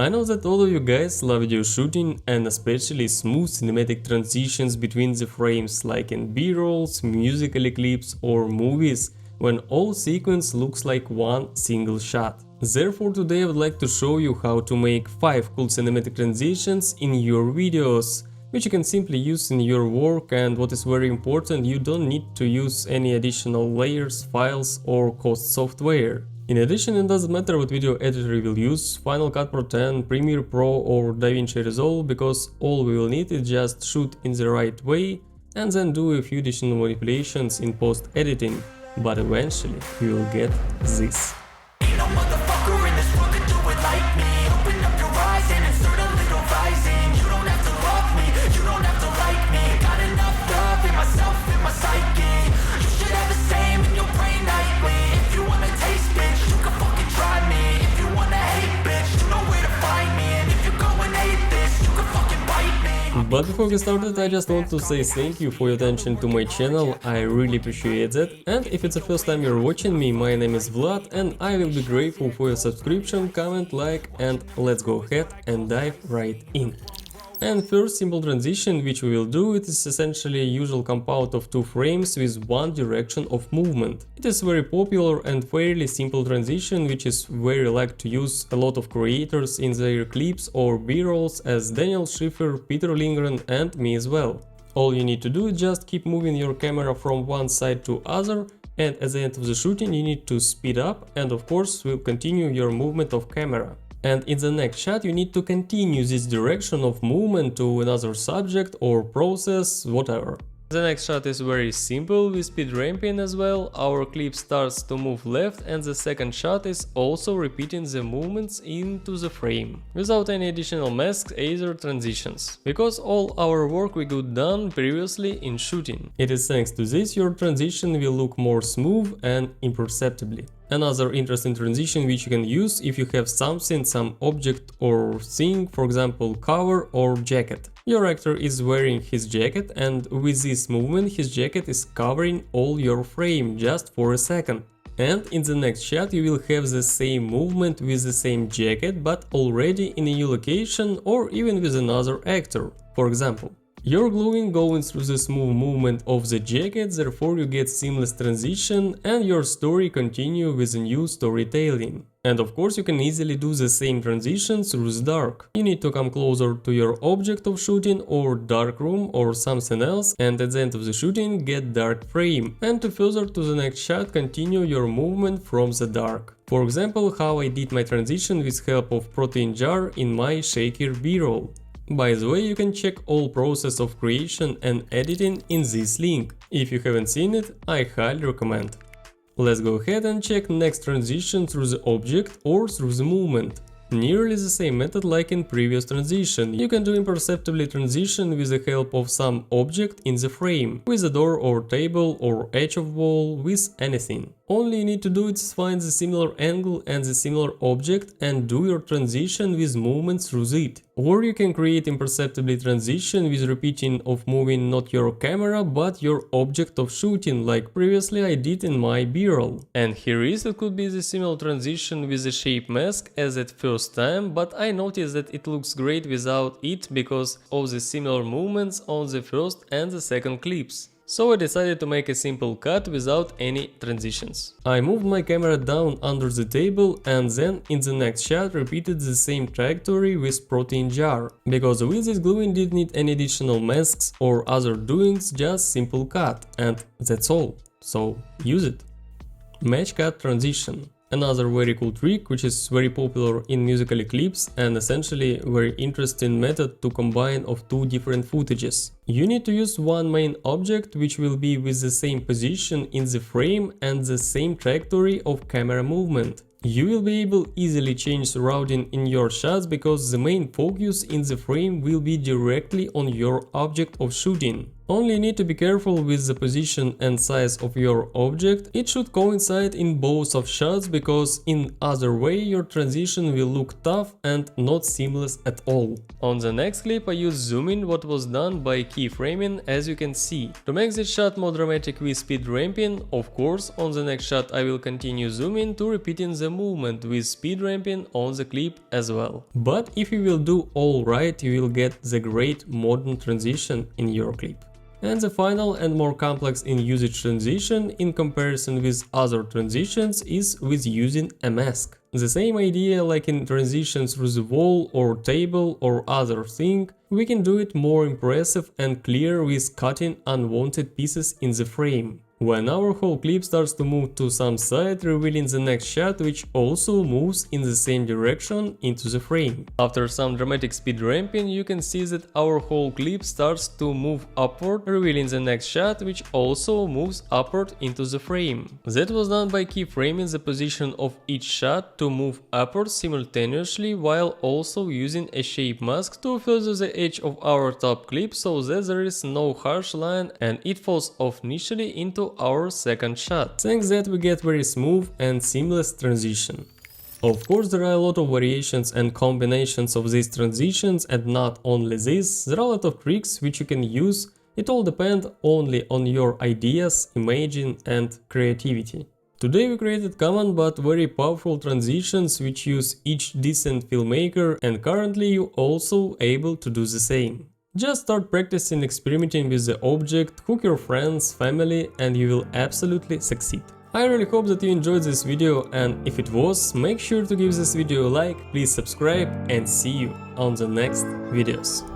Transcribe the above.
I know that all of you guys love video shooting and especially smooth cinematic transitions between the frames like in B-rolls, musical clips or movies when all sequence looks like one single shot. Therefore today I would like to show you how to make 5 cool cinematic transitions in your videos, which you can simply use in your work, and what is very important, you don't need to use any additional layers, files or cost software. In addition, it doesn't matter what video editor you will use, Final Cut Pro 10, Premiere Pro or DaVinci Resolve, because all we will need is just shoot in the right way and then do a few additional manipulations in post-editing, but eventually you will get this. But before we get started, I just want to say thank you for your attention to my channel, I really appreciate that. And if it's the first time you're watching me, my name is Vlad and I will be grateful for your subscription, comment, like, and let's go ahead and dive right in. And first simple transition which we will do, it is essentially a usual compound of 2 frames with one direction of movement. It is very popular and fairly simple transition which is very liked to use a lot of creators in their clips or b-rolls as Daniel Schiffer, Peter Lindgren and me as well. All you need to do is just keep moving your camera from one side to other, and at the end of the shooting you need to speed up and of course will continue your movement of camera. And in the next shot you need to continue this direction of movement to another subject or process, whatever. The next shot is very simple with speed ramping as well. Our clip starts to move left and the second shot is also repeating the movements into the frame, without any additional masks, either transitions, because all our work we got done previously in shooting. It is thanks to this your transition will look more smooth and imperceptibly. Another interesting transition which you can use if you have something, some object or thing, for example cover or jacket. Your actor is wearing his jacket and with this movement his jacket is covering all your frame just for a second. And in the next shot you will have the same movement with the same jacket but already in a new location or even with another actor. For example, you're going through the smooth movement of the jacket, therefore you get seamless transition and your story continue with a new storytelling. And of course you can easily do the same transition through the dark. You need to come closer to your object of shooting or dark room or something else, and at the end of the shooting get dark frame, and to further to the next shot continue your movement from the dark. For example, how I did my transition with help of protein jar in my shaker b-roll. By the way, you can check all process of creation and editing in this link. If you haven't seen it, I highly recommend. Let's go ahead and check next transition through the object or through the movement. Nearly the same method like in previous transition. You can do imperceptibly transition with the help of some object in the frame, with a door or table or edge of wall, with anything. Only you need to do is find the similar angle and the similar object and do your transition with movement through it. Or you can create imperceptibly transition with repeating of moving not your camera but your object of shooting, like previously I did in my b-roll. And here is it could be the similar transition with the shape mask as at first time, but I noticed that it looks great without it because of the similar movements on the first and the second clips. So I decided to make a simple cut without any transitions. I moved my camera down under the table and then in the next shot repeated the same trajectory with protein jar. Because with this gluing didn't need any additional masks or other doings, just simple cut, and that's all. So use it. Match cut transition. Another very cool trick which is very popular in musical clips and essentially very interesting method to combine of 2 different footages. You need to use one main object which will be with the same position in the frame and the same trajectory of camera movement. You will be able easily change routing in your shots because the main focus in the frame will be directly on your object of shooting. Only you need to be careful with the position and size of your object. It should coincide in both of shots, because in other way your transition will look tough and not seamless at all. On the next clip I use zoom in, what was done by keyframing, as you can see. To make this shot more dramatic with speed ramping, of course, on the next shot I will continue zooming to repeating the movement with speed ramping on the clip as well. But if you will do all right, you will get the great modern transition in your clip. And the final and more complex in usage transition in comparison with other transitions is with using a mask. The same idea like in transitions through the wall or table or other thing, we can do it more impressive and clear with cutting unwanted pieces in the frame. When our whole clip starts to move to some side, revealing the next shot which also moves in the same direction into the frame. After some dramatic speed ramping, you can see that our whole clip starts to move upward, revealing the next shot which also moves upward into the frame. That was done by keyframing the position of each shot to move upward simultaneously, while also using a shape mask to further the edge of our top clip so that there is no harsh line and it falls off initially into our second shot. Thanks that we get very smooth and seamless transition. Of course, there are a lot of variations and combinations of these transitions, and not only this, there are a lot of tricks which you can use. It all depends only on your ideas, imaging and creativity. Today we created common but very powerful transitions which use each decent filmmaker, and currently you also able to do the same. Just start practicing experimenting with the object, hook your friends, family, and you will absolutely succeed. I really hope that you enjoyed this video, and if it was, make sure to give this video a like, please subscribe, and see you on the next videos.